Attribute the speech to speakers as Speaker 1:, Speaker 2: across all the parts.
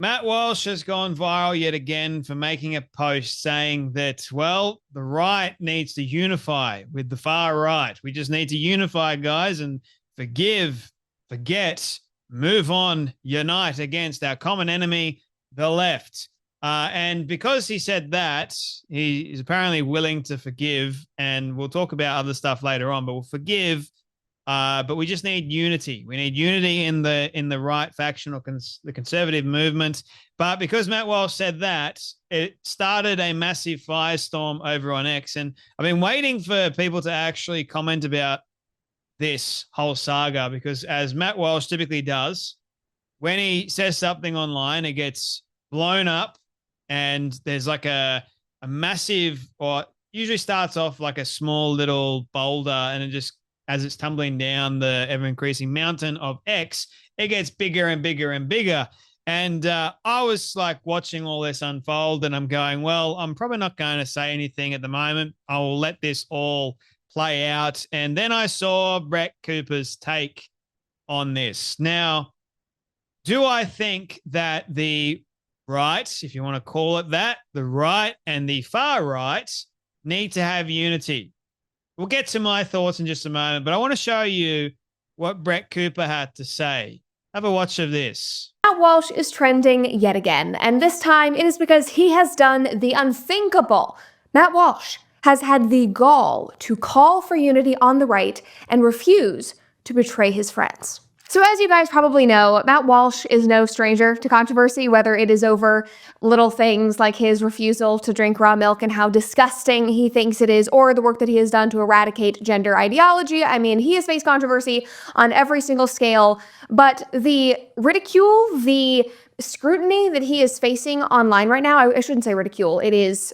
Speaker 1: Matt Walsh has gone viral yet again for making a post saying that, well, the right needs to unify with the far right. We just need to unify, guys, and forgive, forget, move on, unite against our common enemy, the left. And because he said that, he is apparently willing to forgive. And we'll talk about other stuff later on, but we'll forgive, but we just need unity. We need unity in the right faction or the conservative movement. But because Matt Walsh said that, it started a massive firestorm over on X. And I've been waiting for people to actually comment about this whole saga because, as Matt Walsh typically does, when he says something online, it gets blown up, and there's like a massive, or usually starts off like a small little boulder, and it just, as it's tumbling down the ever increasing mountain of X, it gets bigger and bigger and bigger. And I was like watching all this unfold, and I'm going, well, I'm probably not going to say anything at the moment. I will let this all play out. And then I saw Brett Cooper's take on this. Now, do I think that the right, if you want to call it that, the right and the far right need to have unity? We'll get to my thoughts in just a moment, but I want to show you what Brett Cooper had to say. Have a watch of this.
Speaker 2: Matt Walsh is trending yet again, and this time it is because he has done the unthinkable. Matt Walsh has had the gall to call for unity on the right and refuse to betray his friends. So as you guys probably know, Matt Walsh is no stranger to controversy, whether it is over little things like his refusal to drink raw milk and how disgusting he thinks it is, or the work that he has done to eradicate gender ideology. I mean, he has faced controversy on every single scale, but the ridicule, the scrutiny that he is facing online right now, I shouldn't say ridicule, it is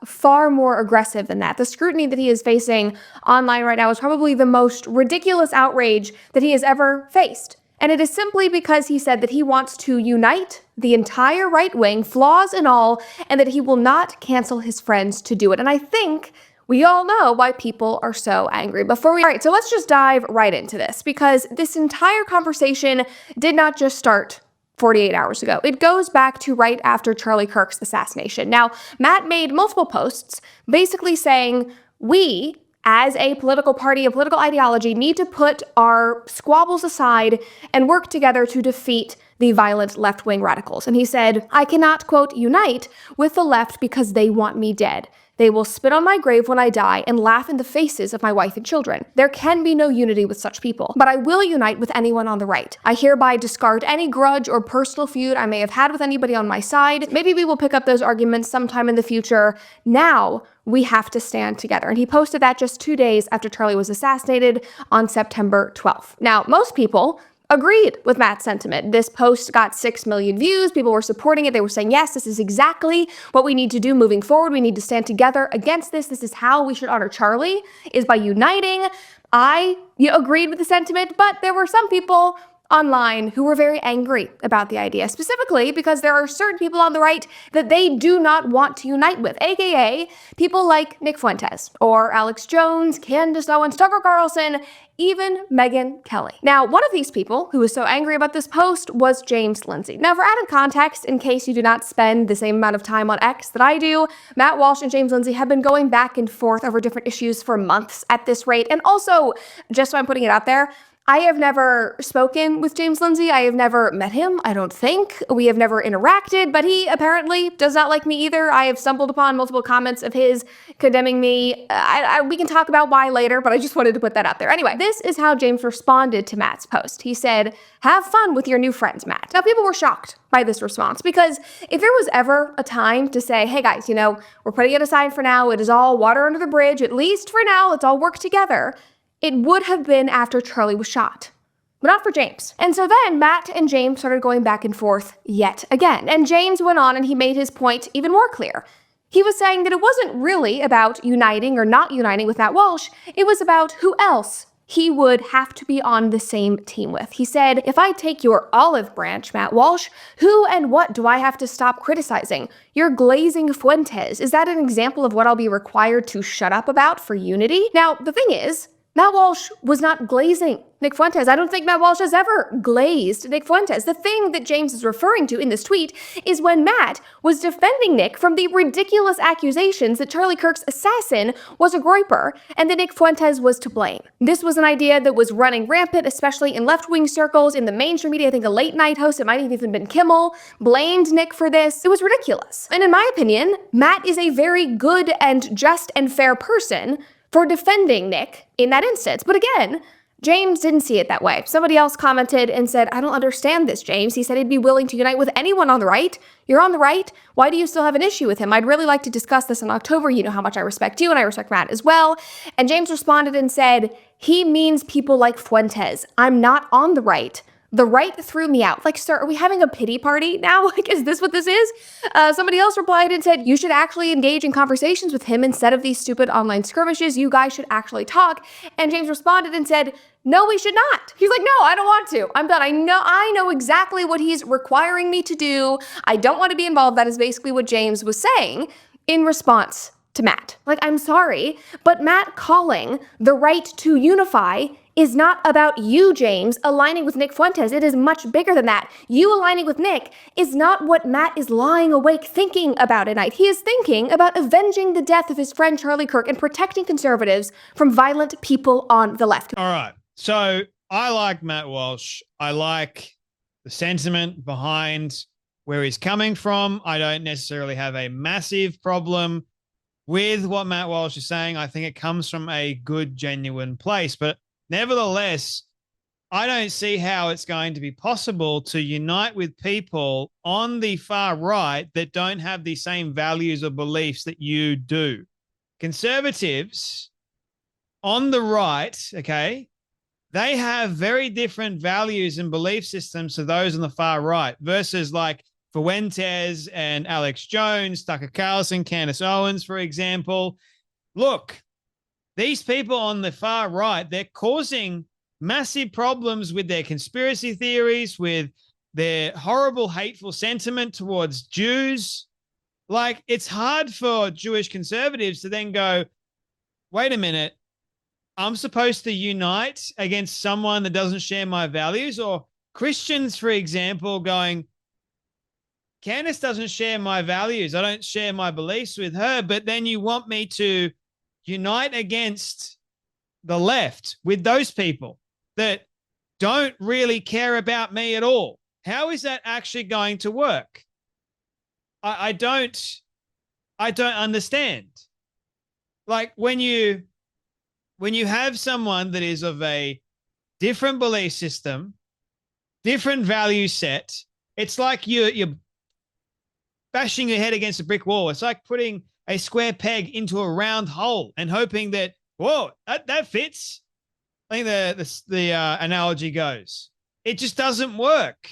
Speaker 2: far more aggressive than that. The scrutiny that he is facing online right now is probably the most ridiculous outrage that he has ever faced. And it is simply because he said that he wants to unite the entire right wing, flaws and all, and that he will not cancel his friends to do it. And I think we all know why people are so angry. All right, so let's just dive right into this, because this entire conversation did not just start 48 hours ago. It goes back to right after Charlie Kirk's assassination. Now, Matt made multiple posts basically saying, we, as a political party, a political ideology, need to put our squabbles aside and work together to defeat the violent left-wing radicals. And he said, I cannot, quote, unite with the left because they want me dead. They will spit on my grave when I die and laugh in the faces of my wife and children. There can be no unity with such people, but I will unite with anyone on the right. I hereby discard any grudge or personal feud I may have had with anybody on my side. Maybe we will pick up those arguments sometime in the future. Now, we have to stand together. And he posted that just 2 days after Charlie was assassinated on September 12th. Now, most people agreed with Matt's sentiment. This post got 6 million views. People were supporting it. They were saying, yes, this is exactly what we need to do moving forward. We need to stand together against this. This is how we should honor Charlie, is by uniting. I agreed with the sentiment, but there were some people online who were very angry about the idea, specifically because there are certain people on the right that they do not want to unite with, aka people like Nick Fuentes or Alex Jones, Candace Owens, Tucker Carlson, even Megyn Kelly. Now, one of these people who was so angry about this post was James Lindsay. Now, for added context, in case you do not spend the same amount of time on X that I do, Matt Walsh and James Lindsay have been going back and forth over different issues for months at this rate. And also, just so I'm putting it out there, I have never spoken with James Lindsay. I have never met him, I don't think. We have never interacted, but he apparently does not like me either. I have stumbled upon multiple comments of his condemning me. We can talk about why later, but I just wanted to put that out there. Anyway, this is how James responded to Matt's post. He said, have fun with your new friends, Matt. Now, people were shocked by this response, because if there was ever a time to say, hey guys, we're putting it aside for now. It is all water under the bridge, at least for now. Let's all work together. It would have been after Charlie was shot, but not for James. And so then Matt and James started going back and forth yet again. And James went on and he made his point even more clear. He was saying that it wasn't really about uniting or not uniting with Matt Walsh. It was about who else he would have to be on the same team with. He said, if I take your olive branch, Matt Walsh, who and what do I have to stop criticizing? Your glazing Fuentes. Is that an example of what I'll be required to shut up about for unity? Now, the thing is, Matt Walsh was not glazing Nick Fuentes. I don't think Matt Walsh has ever glazed Nick Fuentes. The thing that James is referring to in this tweet is when Matt was defending Nick from the ridiculous accusations that Charlie Kirk's assassin was a groiper and that Nick Fuentes was to blame. This was an idea that was running rampant, especially in left-wing circles, in the mainstream media. I think a late-night host, it might have even been Kimmel, blamed Nick for this. It was ridiculous. And in my opinion, Matt is a very good and just and fair person for defending Nick in that instance. But again, James didn't see it that way. Somebody else commented and said, I don't understand this, James. He said he'd be willing to unite with anyone on the right. You're on the right. Why do you still have an issue with him? I'd really like to discuss this in October. You know how much I respect you and I respect Matt as well. And James responded and said, he means people like Fuentes. I'm not on the right. The right threw me out. Like, sir, are we having a pity party now? Like, is this what this is? Somebody else replied and said, you should actually engage in conversations with him instead of these stupid online skirmishes. You guys should actually talk. And James responded and said, no, we should not. He's like, no, I don't want to. I'm done. I know exactly what he's requiring me to do. I don't want to be involved. That is basically what James was saying in response to Matt. Like, I'm sorry, but Matt calling the right to unify is not about you, James, aligning with Nick Fuentes. It is much bigger than that. You aligning with Nick is not what Matt is lying awake thinking about at night. He is thinking about avenging the death of his friend Charlie Kirk and protecting conservatives from violent people on the left.
Speaker 1: All right. So I like Matt Walsh. I like the sentiment behind where he's coming from. I don't necessarily have a massive problem with what Matt Walsh is saying. I think it comes from a good, genuine place. But nevertheless, I don't see how it's going to be possible to unite with people on the far right that don't have the same values or beliefs that you do. Conservatives on the right, okay, they have very different values and belief systems to those on the far right versus like Fuentes and Alex Jones, Tucker Carlson, Candace Owens, for example. Look, these people on the far right, they're causing massive problems with their conspiracy theories, with their horrible, hateful sentiment towards Jews. Like, it's hard for Jewish conservatives to then go, wait a minute, I'm supposed to unite against someone that doesn't share my values? Or Christians, for example, going, Candace doesn't share my values. I don't share my beliefs with her, but then you want me to unite against the left with those people that don't really care about me at all. How is that actually going to work? I don't understand. Like when you have someone that is of a different belief system, different value set, it's like you're bashing your head against a brick wall. It's like putting a square peg into a round hole and hoping that, whoa, that fits. I think the analogy goes. It just doesn't work.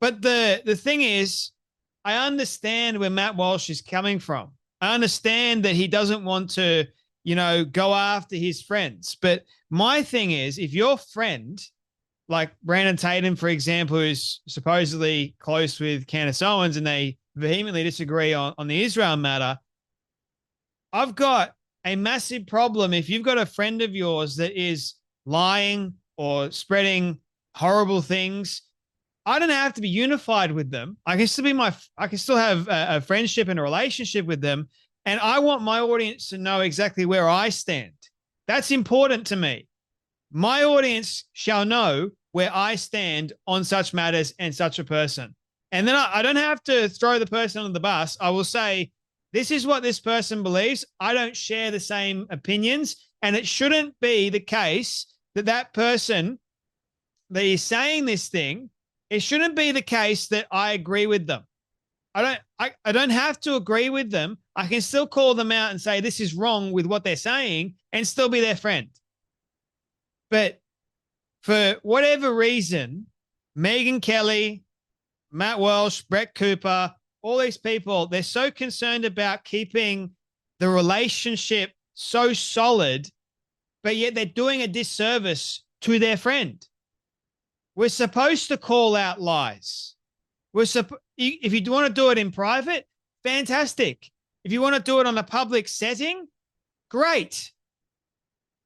Speaker 1: But the thing is, I understand where Matt Walsh is coming from. I understand that he doesn't want to, go after his friends. But my thing is, if your friend, like Brandon Tatum, for example, who's supposedly close with Candace Owens and they vehemently disagree on the Israel matter, I've got a massive problem if you've got a friend of yours that is lying or spreading horrible things. I don't have to be unified with them. I can still have a friendship and a relationship with them. And I want my audience to know exactly where I stand. That's important to me. My audience shall know where I stand on such matters and such a person. And then I don't have to throw the person under the bus. I will say, this is what this person believes. I don't share the same opinions. And it shouldn't be the case that person that is saying this thing, it shouldn't be the case that I agree with them. I don't have to agree with them. I can still call them out and say this is wrong with what they're saying and still be their friend. But for whatever reason, Megyn Kelly, Matt Walsh, Brett Cooper, all these people, they're so concerned about keeping the relationship so solid, but yet they're doing a disservice to their friend. We're supposed to call out lies. If you want to do it in private, fantastic. If you want to do it on a public setting, great.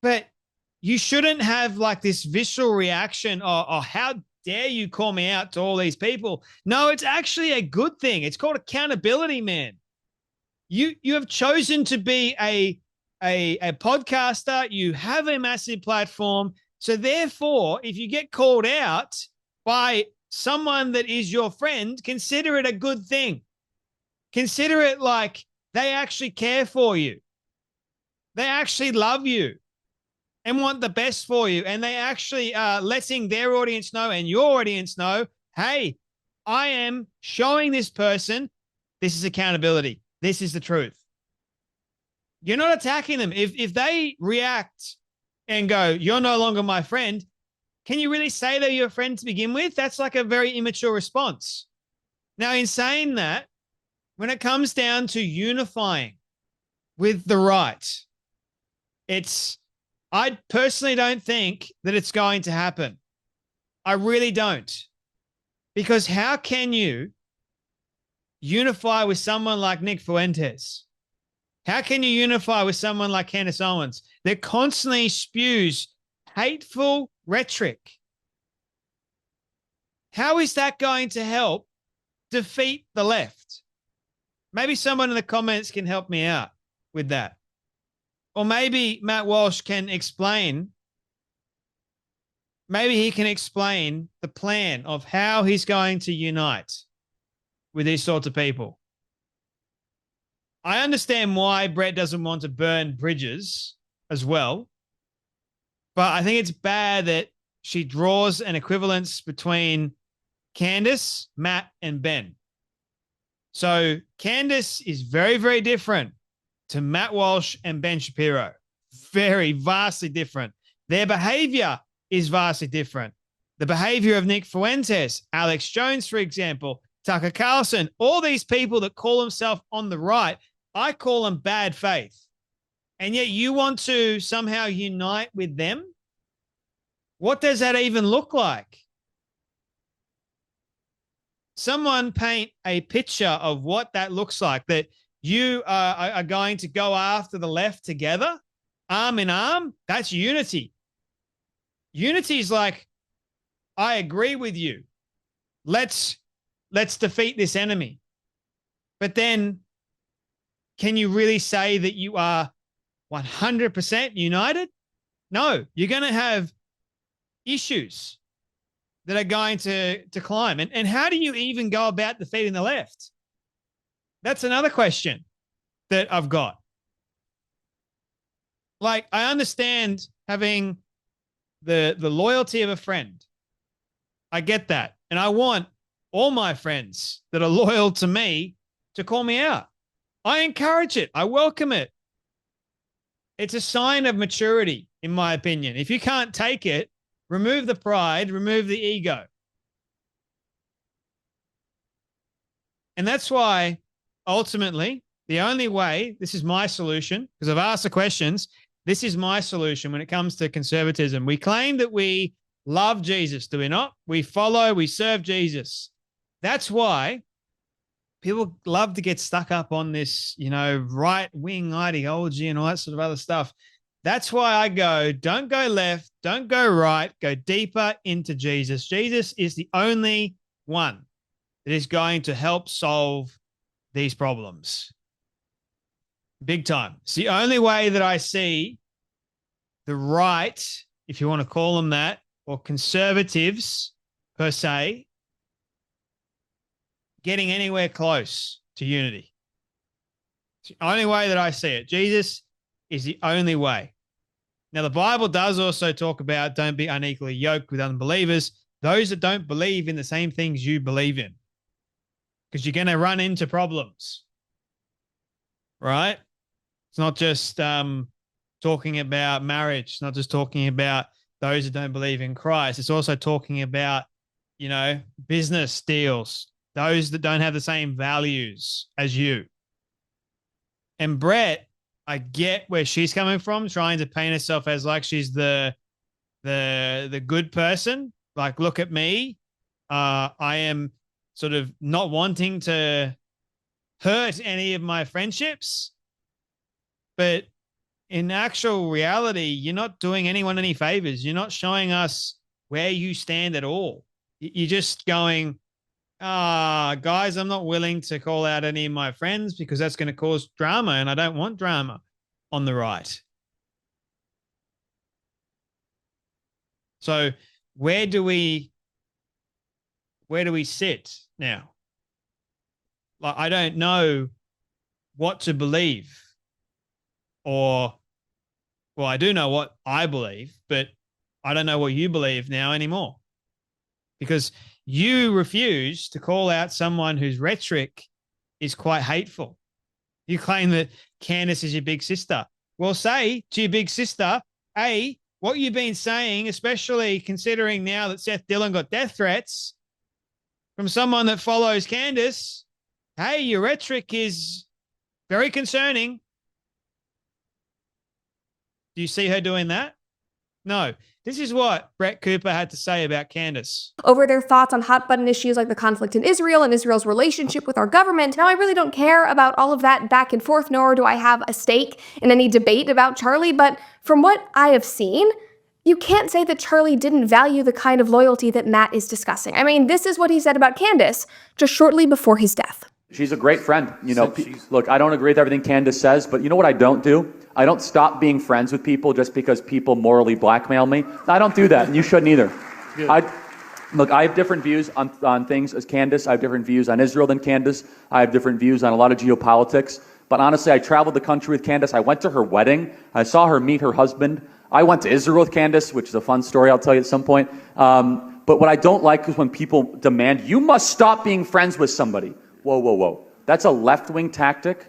Speaker 1: But you shouldn't have like this visceral reaction or how dare you call me out to all these people. No, it's actually a good thing. It's called accountability, man. You have chosen to be a podcaster. You have a massive platform. So therefore, if you get called out by someone that is your friend, consider it a good thing. Consider it like they actually care for you. They actually love you and want the best for you. And they actually are letting their audience know and your audience know, hey, I am showing this person this is accountability. This is the truth. You're not attacking them. If they react and go, you're no longer my friend, can you really say they're your friend to begin with? That's like a very immature response. Now, in saying that, when it comes down to unifying with the right, I personally don't think that it's going to happen. I really don't. Because how can you unify with someone like Nick Fuentes? How can you unify with someone like Candace Owens that constantly spews hateful rhetoric? How is that going to help defeat the left? Maybe someone in the comments can help me out with that. Or maybe Matt Walsh can explain. Maybe he can explain the plan of how he's going to unite with these sorts of people. I understand why Brett doesn't want to burn bridges as well, but I think it's bad that she draws an equivalence between Candace, Matt, and Ben. So Candace is very, very different to Matt Walsh and Ben Shapiro. Very vastly different. Their behavior is vastly different. The behavior of Nick Fuentes, Alex Jones, for example, Tucker Carlson, all these people that call themselves on the right, I call them bad faith. And yet you want to somehow unite with them? What does that even look like? Someone paint a picture of what that looks like, that you are going to go after the left together, arm in arm. That's unity. Unity is like, I agree with you. Let's defeat this enemy. But then, can you really say that you are 100% united? No, you're going to have issues that are going to climb. And how do you even go about defeating the left? That's another question that I've got. Like, I understand having the loyalty of a friend. I get that. And I want all my friends that are loyal to me to call me out. I encourage it. I welcome it. It's a sign of maturity, in my opinion. If you can't take it, remove the pride, remove the ego. And that's why, ultimately, the only way, this is my solution, because I've asked the questions, this is my solution when it comes to conservatism. We claim that we love Jesus, do we not? We follow, we serve Jesus. That's why people love to get stuck up on this, right-wing ideology and all that sort of other stuff. That's why I go, don't go left, don't go right, go deeper into Jesus. Jesus is the only one that is going to help solve these problems. Big time. It's the only way that I see the right, if you want to call them that, or conservatives per se, getting anywhere close to unity. It's the only way that I see it. Jesus is the only way. Now, the Bible does also talk about don't be unequally yoked with unbelievers, those that don't believe in the same things you believe in, because you're going to run into problems, right? It's not just talking about marriage. It's not just talking about those that don't believe in Christ. It's also talking about, business deals, those that don't have the same values as you. And Brett, I get where she's coming from, trying to paint herself as like she's the good person. Like, look at me. I am sort of not wanting to hurt any of my friendships. But in actual reality, you're not doing anyone any favors. You're not showing us where you stand at all. You're just going, guys, I'm not willing to call out any of my friends because that's going to cause drama, and I don't want drama on the right. So where do we sit now? Like, I don't know what to believe, or, well, I do know what I believe, but I don't know what you believe now anymore, because you refuse to call out someone whose rhetoric is quite hateful. You claim that Candace is your big sister. Well, say to your big sister, A, what you've been saying, especially considering now that Seth Dillon got death threats from someone that follows Candace, hey, your rhetoric is very concerning. Do you see her doing that? No. This is what Brett Cooper had to say about Candace.
Speaker 2: Over their thoughts on hot button issues like the conflict in Israel and Israel's relationship with our government. Now, I really don't care about all of that back and forth, nor do I have a stake in any debate about Charlie, but from what I have seen, you can't say that Charlie didn't value the kind of loyalty that Matt is discussing. I mean, this is what he said about Candace just shortly before his death.
Speaker 3: She's a great friend. You know, look, I don't agree with everything Candace says, but you know what I don't do? I don't stop being friends with people just because people morally blackmail me. I don't do that, and you shouldn't either. Look, I have different views on things as Candace. I have different views on Israel than Candace. I have different views on a lot of geopolitics. But honestly, I traveled the country with Candace. I went to her wedding. I saw her meet her husband. I went to Israel with Candace, which is a fun story I'll tell you at some point. But what I don't like is when people demand, you must stop being friends with somebody. Whoa, whoa, whoa. That's a left-wing tactic.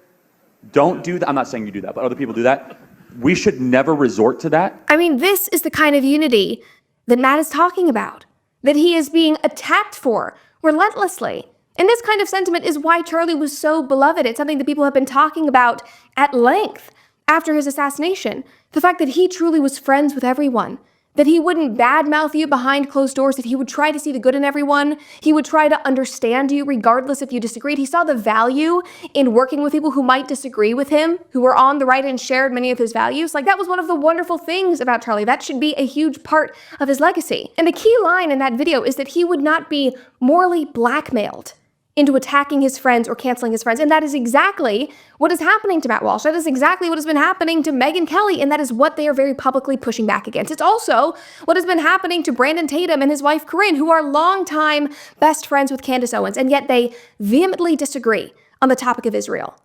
Speaker 3: Don't do that. I'm not saying you do that, but other people do that. We should never resort to that.
Speaker 2: I mean, this is the kind of unity that Matt is talking about, that he is being attacked for relentlessly. And this kind of sentiment is why Charlie was so beloved. It's something that people have been talking about at length after his assassination. The fact that he truly was friends with everyone, that he wouldn't badmouth you behind closed doors, that he would try to see the good in everyone. He would try to understand you regardless if you disagreed. He saw the value in working with people who might disagree with him, who were on the right and shared many of his values. Like, that was one of the wonderful things about Charlie. That should be a huge part of his legacy. And the key line in that video is that he would not be morally blackmailed into attacking his friends or canceling his friends. And that is exactly what is happening to Matt Walsh. That is exactly what has been happening to Megyn Kelly, and that is what they are very publicly pushing back against. It's also what has been happening to Brandon Tatum and his wife Corinne, who are longtime best friends with Candace Owens, and yet they vehemently disagree on the topic of Israel.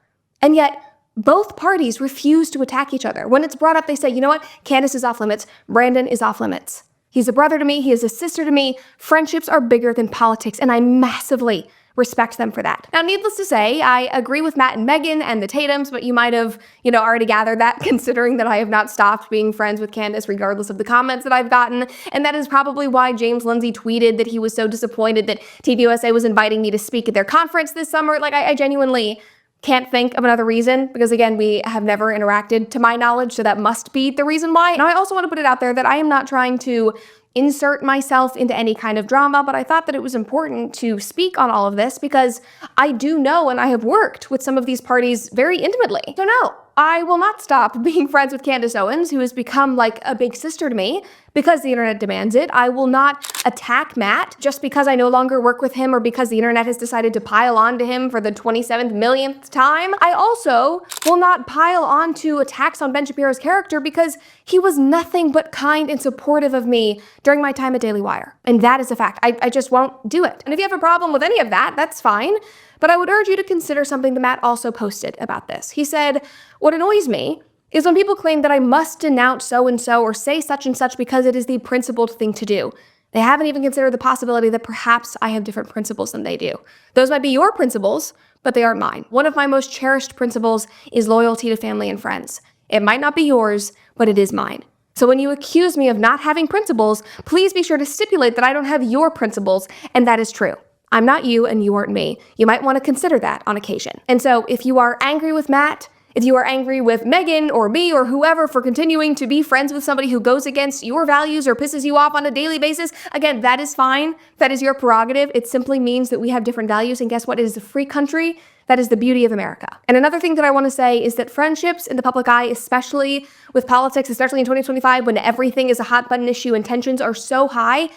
Speaker 2: And yet both parties refuse to attack each other. When it's brought up, they say, you know what? Candace is off limits. Brandon is off limits. He's a brother to me. He is a sister to me. Friendships are bigger than politics, and I massively respect them for that. Now, needless to say, I agree with Matt and Megyn and the Tatums, but you might have, already gathered that, considering that I have not stopped being friends with Candace regardless of the comments that I've gotten. And that is probably why James Lindsay tweeted that he was so disappointed that TVUSA was inviting me to speak at their conference this summer. Like, I genuinely can't think of another reason, because again, we have never interacted to my knowledge, so that must be the reason why. Now, I also want to put it out there that I am not trying to insert myself into any kind of drama, but I thought that it was important to speak on all of this because I do know, and I have worked with some of these parties very intimately. So no, I will not stop being friends with Candace Owens, who has become like a big sister to me because the internet demands it. I will not attack Matt just because I no longer work with him or because the internet has decided to pile on to him for the 27th millionth time. I also will not pile on to attacks on Ben Shapiro's character because he was nothing but kind and supportive of me during my time at Daily Wire. And that is a fact. I just won't do it. And if you have a problem with any of that, that's fine. But I would urge you to consider something that Matt also posted about this. He said, "What annoys me is when people claim that I must denounce so-and-so or say such and such because it is the principled thing to do. They haven't even considered the possibility that perhaps I have different principles than they do. Those might be your principles, but they aren't mine. One of my most cherished principles is loyalty to family and friends. It might not be yours, but it is mine. So when you accuse me of not having principles, please be sure to stipulate that I don't have your principles, and that is true. I'm not you and you aren't me. You might want to consider that on occasion." And so if you are angry with Matt, if you are angry with Megyn or me or whoever for continuing to be friends with somebody who goes against your values or pisses you off on a daily basis, again, that is fine. That is your prerogative. It simply means that we have different values. And guess what? It is a free country. That is the beauty of America. And another thing that I want to say is that friendships in the public eye, especially with politics, especially in 2025, when everything is a hot button issue and tensions are so high,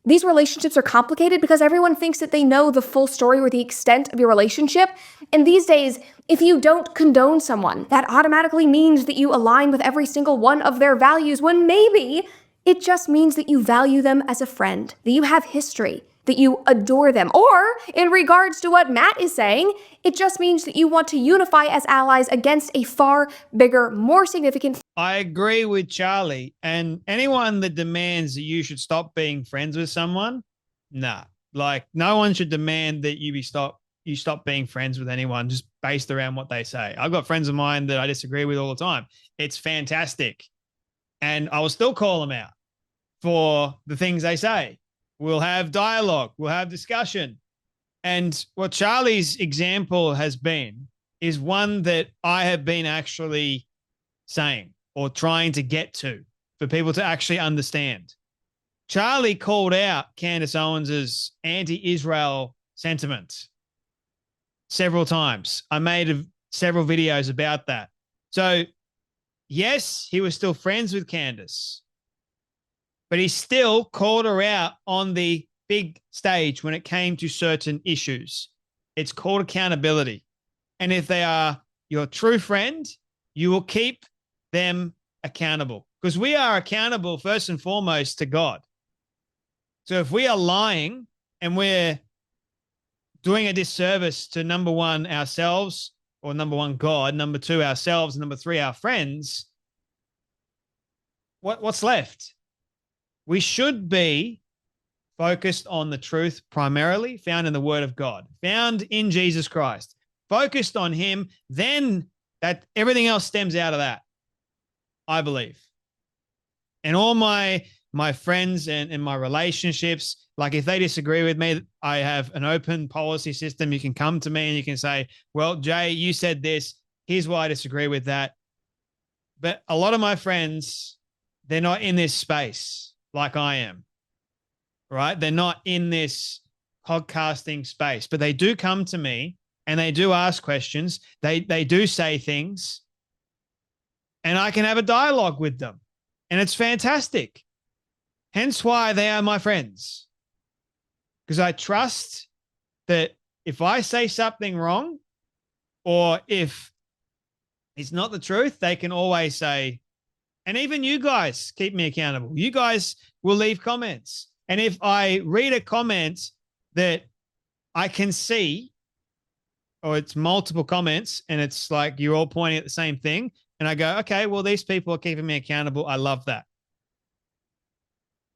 Speaker 2: these relationships are complicated because everyone thinks that they know the full story or the extent of your relationship. And these days, if you don't condone someone, that automatically means that you align with every single one of their values, when maybe it just means that you value them as a friend, that you have history, that you adore them. Or, in regards to what Matt is saying, it just means that you want to unify as allies against a far bigger, more significant.
Speaker 1: I agree with Charlie. And anyone that demands that you should stop being friends with someone, nah. Like, no one should demand that you stop being friends with anyone just based around what they say. I've got friends of mine that I disagree with all the time. It's fantastic. And I will still call them out for the things they say. We'll have dialogue. We'll have discussion. And what Charlie's example has been is one that I have been actually saying or trying to get to for people to actually understand. Charlie called out Candace Owens' anti-Israel sentiment several times. I made several videos about that. So, yes, he was still friends with Candace, but he still called her out on the big stage when it came to certain issues. It's called accountability. And if they are your true friend, you will keep them accountable, because we are accountable first and foremost to God. So if we are lying and we're doing a disservice to, number one, ourselves, or number one, God, number two, ourselves, and number three, our friends, what's left? We should be focused on the truth primarily found in the Word of God, found in Jesus Christ, focused on Him. Then that everything else stems out of that, I believe. And all my friends and my relationships, like if they disagree with me, I have an open policy system. You can come to me and you can say, well, Jay, you said this. Here's why I disagree with that. But a lot of my friends, they're not in this space like I am, right? They're not in this podcasting space, but they do come to me and they do ask questions. They do say things, and I can have a dialogue with them, and it's fantastic. Hence why they are my friends, because I trust that if I say something wrong or if it's not the truth, they can always say, and even you guys keep me accountable. You guys will leave comments. And if I read a comment that I can see, or it's multiple comments and it's like you're all pointing at the same thing, and I go, okay, well, these people are keeping me accountable. I love that.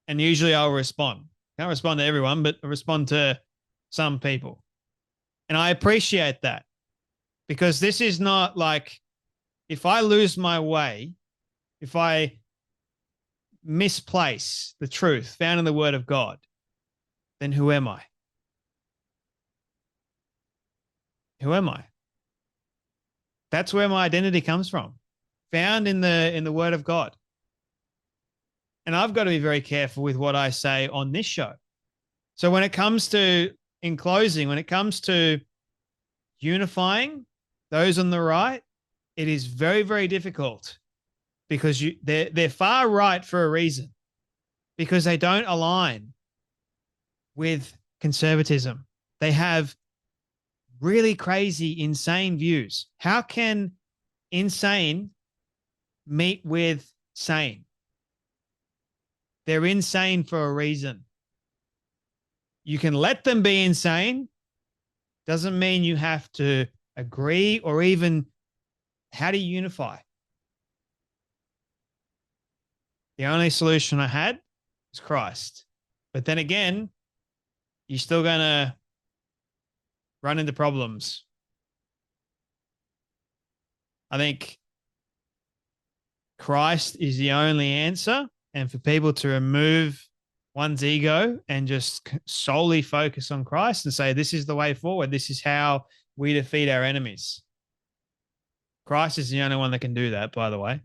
Speaker 1: And usually I'll respond. Can't respond to everyone, but I respond to some people. And I appreciate that, because this is not like, if I lose my way, if I misplace the truth found in the Word of God, then who am I? Who am I? That's where my identity comes from, found in the Word of God. And I've got to be very careful with what I say on this show. So when it comes to, in closing, when it comes to unifying those on the right, it is very, very difficult, because they're far right for a reason, because they don't align with conservatism. They have really crazy, insane views. How can insane meet with sane? They're insane for a reason. You can let them be insane. Doesn't mean you have to agree, or even how do you unify? The only solution I had was Christ. But then again, you're still going to run into problems. I think Christ is the only answer. And for people to remove one's ego and just solely focus on Christ and say, this is the way forward. This is how we defeat our enemies. Christ is the only one that can do that, by the way.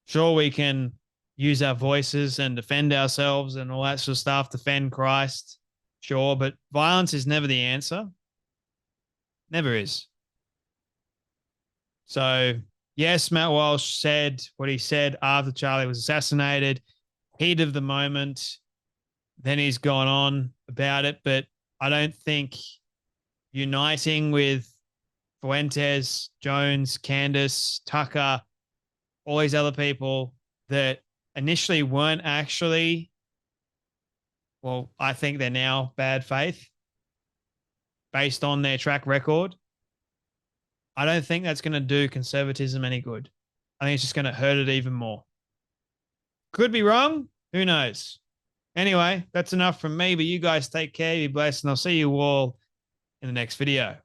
Speaker 1: Sure, we can use our voices and defend ourselves and all that sort of stuff, defend Christ. Sure, but violence is never the answer. Never is. So, yes, Matt Walsh said what he said after Charlie was assassinated. Heat of the moment. Then he's gone on about it. But I don't think uniting with Fuentes, Jones, Candace, Tucker, all these other people that initially weren't actually, well, I think they're now bad faith based on their track record. I don't think that's going to do conservatism any good. I think it's just going to hurt it even more. Could be wrong. Who knows? Anyway, that's enough from me, but you guys take care, be blessed, and I'll see you all in the next video.